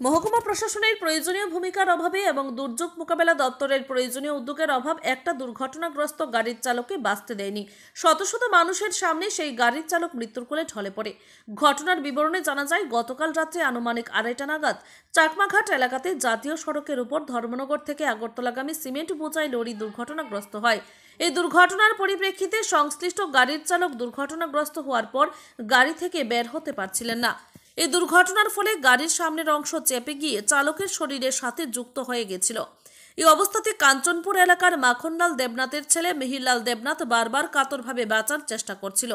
মহকুমা প্রশাসনের প্রয়োজনীয় ভূমিকার অভাবে এবং দুর্যোগ মোকাবেলা দপ্তরের প্রয়োজনীয় উদ্যোগের অভাব একটা দুর্ঘটনাগ্রস্ত গাড়ির চালককে বাঁচতে দেয়নি। শত শত মানুষের সামনে সেই গাড়ির চালক মৃত্যুর কোলে ঢলে পড়ে। ঘটনার বিবরণে জানা যায়, গতকাল রাত্রে আনুমানিক 2:30 নাগাদ চাকমাঘাট এলাকাতে জাতীয় সড়কের উপর ধর্মনগর থেকে আগরতলাগামী সিমেন্ট বোঝাই লরি দুর্ঘটনাগ্রস্ত হয়। এই দুর্ঘটনার পরিপ্রেক্ষিতে সংশ্লিষ্ট গাড়ির চালক দুর্ঘটনাগ্রস্ত হওয়ার পর গাড়ি থেকে বের হতে পারছিলেন না। এই দুর্ঘটনার ফলে গাড়ির সামনের অংশ চেপে গিয়ে চালকের শরীরের সাথে যুক্ত হয়ে গেছিল। এই অবস্থাতে কাঞ্চনপুর এলাকার মাখনলাল দেবনাথের ছেলে মিহিরলাল দেবনাথ বারবার কাতরভাবে বাঁচার চেষ্টা করছিল,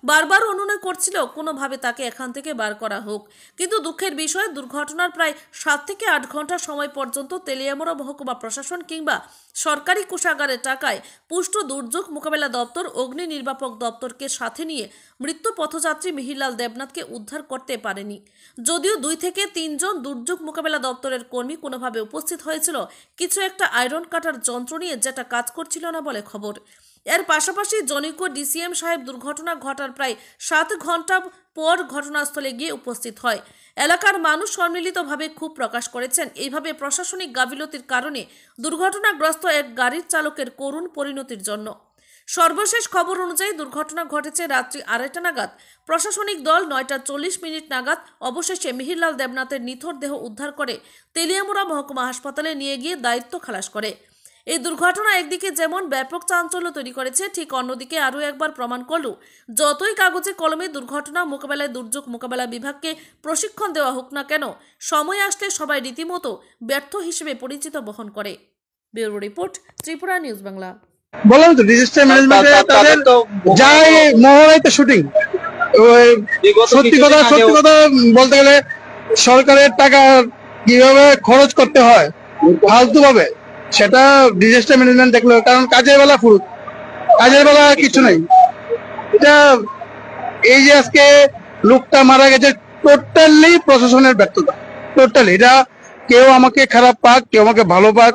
বারবার অনুনয় করছিল কোনোভাবে তাকে এখান থেকে বার করা হোক। কিন্তু দুঃখের বিষয়, দুর্ঘটনার প্রায় 7 থেকে 8 ঘন্টা সময় পর্যন্ত তেলিয়ামুড়া মহকুমা প্রশাসন কিংবা সরকারি কোষাগারের টাকায় পুষ্ট দুর্যোগ মোকাবেলা দপ্তর, অগ্নি নির্বাপক দপ্তরকে সাথে নিয়ে মৃত্যু পথযাত্রী মিহিরলাল দেবনাথকে উদ্ধার করতে পারেনি। যদিও 2 থেকে 3 জন দুর্যোগ মোকাবেলা দপ্তরের কর্মী কোনোভাবে উপস্থিত হয়েছিল কিছু একটা আয়রন কাটার যন্ত্র নিয়ে, যেটা কাজ করছিল না বলে খবর। এর পাশাপাশি জনৈক ডিসিএম সাহেব দুর্ঘটনা ঘটার প্রায় 7 ঘন্টা পর ঘটনাস্থলে গিয়ে উপস্থিত হয়। এলাকার মানুষ সম্মিলিতভাবে ক্ষোভ প্রকাশ করেছেন এইভাবে প্রশাসনিক গাফিলতির কারণে দুর্ঘটনাগ্রস্ত এক গাড়ির চালকের করুণ পরিণতির জন্য। সর্বশেষ খবর অনুযায়ী দুর্ঘটনা ঘটেছে রাত্রি 2:30 নাগাদ। প্রশাসনিক দল 9:40 নাগাদ অবশেষে মিহিরলাল দেবনাথের নিথর দেহ উদ্ধার করে তেলিয়ামুড়া মহকুমা হাসপাতালে নিয়ে গিয়ে দায়িত্ব খালাস করে। এই দুর্ঘটনা একদিকে যেমন ব্যাপক চাঞ্চল্য তৈরি করেছে, ঠিক অন্যদিকে আরও একবার প্রমাণ করল, যতই কাগজে কলমে দুর্ঘটনা মোকাবেলায় দুর্যোগ মোকাবেলা বিভাগকে প্রশিক্ষণ দেওয়া হোক না কেন, সময় আসলে সবাই রীতিমতো ব্যর্থ হিসেবে পরিচিত বহন করে। Bureau report, Tripura news Bangla. বললাম তো, ডিজাস্টার ম্যানেজমেন্টে তাদের যাই মহড়াইতে শুটিং। সত্যি কথা বলতে গেলে সরকারের টাকা কিভাবে খরচ করতে হয় ফালতু ভাবে, সেটা ডিজাস্টার ম্যানেজমেন্ট দেখলো। কারণ কাজের বেলা ফুল, কাজের বেলা কিছু নেই। এটা এই যে আজকে লোকটা মারা গেছে, টোটালি প্রশাসনের ব্যর্থতা। টোটালি এটা কেউ আমাকে খারাপ পাক, কেউ আমাকে ভালো পাক,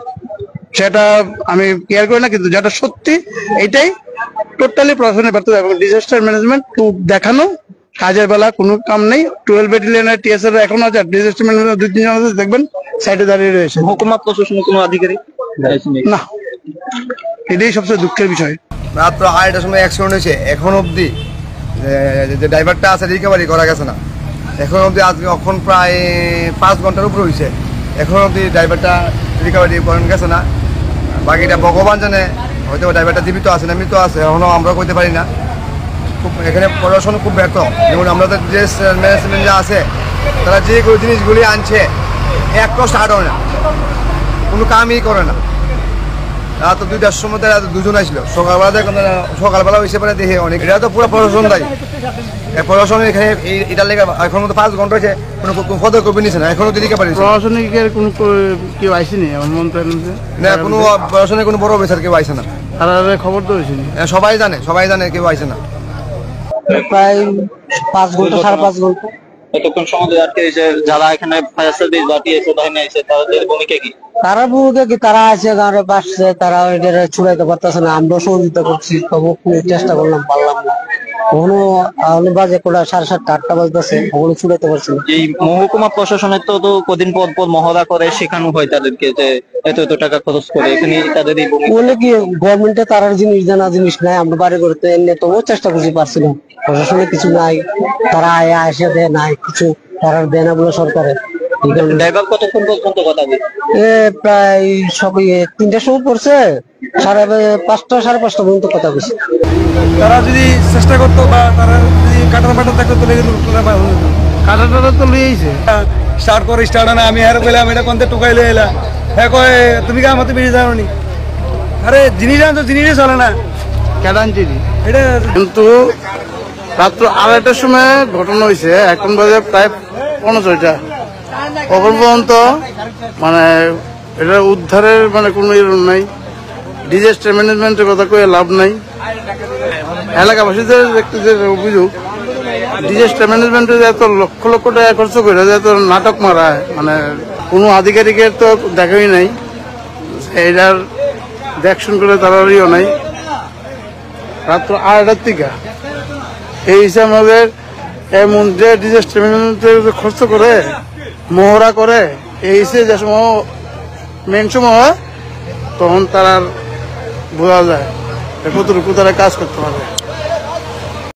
সেটা আমি কেয়ার করি না, কিন্তু যেটা সত্যি এটাই টোটালি প্রশাসনের ব্যর্থতা এবং ডিজাস্টার ম্যানেজমেন্ট দেখানো। কাজের বেলা কোনো কাম নেই। 12 ব্যাটালিয়নের টিএসআর এখন আছে, ডিজাস্টার ম্যানেজমেন্ট 2-3 জন আছে, দেখবেন সাইডে দাঁড়িয়ে রয়েছে। মহকুমা প্রশাসনের কোনো আধিকারিক না, এটাই সবচেয়ে দুঃখের বিষয়। রাত্র 2:30টার সময় অ্যাক্সিডেন্ট হয়েছে, এখন অবধি যে ড্রাইভারটা আছে রিকভারি করা গেছে না। এখন অবধি আজকে এখন প্রায় 5 ঘন্টার উপরে হয়েছে, এখন অবধি ড্রাইভারটা রিকভারি করেন গেছে না। বাকিটা ভগবান জানে, হয়তো ড্রাইভারটা জীবিত আছে না মৃত আছে, এখনো আমরা কইতে পারি না। খুব এখানে প্রশাসন খুব ব্যর্থ। যেমন আমাদের যে ম্যানেজমেন্ট যা আছে, তারা যে জিনিসগুলি আনছে একটা স্টার্ট হয় না, কোনো কামই করে না। রাত 2টার সময় তারা 2 জন আসলো, সকালবেলা হয়েছে পরে দেখে অনেক। এটা তো পুরো প্রশাসন দায়ী। প্রশাসন এখানে এটার লেগে এখন তো 5 ঘন্টা হয়েছে, কোনো পদক্ষেপ নিচ্ছে না, এখনো দিকে পারি। প্রশাসনিকের কোনো কেউ আইসেনি না, কোনো প্রশাসনের কোনো বড় অফিসার কেউ আইসে না। খবর তো হয়েছে, সবাই জানে কেউ আইসে না। প্রায় 5 ঘন্টা 5.5 ঘন্টা এতক্ষণ সময় আটকে রয়েছে। যারা এখানে ফায়ার সার্ভিস বাটিয়েছে বাহিনী আছে, তাদের ভূমিকা কি? তারা ভূমিকা কি, তারা আছে গাঁরে বাসছে, তারা ওইটা ছুড়াইতে পারতেছে না। আমরা সহযোগিতা করছি, চেষ্টা করলাম, পারলাম না। কখনো বাজে কোটা 7:30 8টা বাজতেছে, কখনো ছুড়াইতে পারছি না। এই মহকুমা প্রশাসনের তো কদিন পর পর মহড়া করে শেখানো হয় তাদেরকে যে এত টাকা খরচ করে, এখানে তাদের বলে কি গভর্নমেন্টে তারার জিনিস জানা জিনিস নাই। আমরা বাড়ি করতে এনে তবুও চেষ্টা করছি, পারছিলাম। প্রশাসনে কিছু নাই, তারা এসে দেয় নাই কিছু, তারা দেয় না বলে সরকারের। ড্রাইভার কতক্ষণ পর্যন্ত কথা বলে? প্রায় সবই 3টার সময় পড়ছে, 5:30 5:30 পর্যন্ত কথা বলছে। তারা যদি চেষ্টা করতো বা তারা যদি কাটার বাটার থাকতো, কাটাটা তো লিয়েছে। স্টার্ট করে স্টার্ট না, আমি আর বললাম এটা কোনতে টুকাই লয়ে এলা। হ্যাঁ কয় তুমি কা আমাকে বেরিয়ে যাও নি। আরে জিনিস আনতো, জিনিসই চলে না, কেদান জিনিস এটা। কিন্তু রাত্র 2:30টার সময় ঘটনা হয়েছে, এখন বাজে প্রায় 15টা। কখন পর্যন্ত মানে এটা উদ্ধারের মানে কোনো নাই। ডিজাস্টার ম্যানেজমেন্টের কথা কয়ে লাভ নাই। এলাকাবাসীদের যে অভিযোগ, ডিজাস্টার ম্যানেজমেন্টে এত লক্ষ লক্ষ টাকা খরচ করে এত নাটক মারায়, মানে কোনো আধিকারিকের তো দেখাই নাই, এইটার দেখশন করে তারারও নাই। রাত্র 2:30টার থেকে এই হিসাবে আমাদের এমন যে ডিজাস্টার ম্যানেজমেন্টে খরচ করে মহড়া করে এই যে সময় মেন সময় হয় তখন তারা বোঝা যায় কতটুকু তারা কাজ করতে পারে।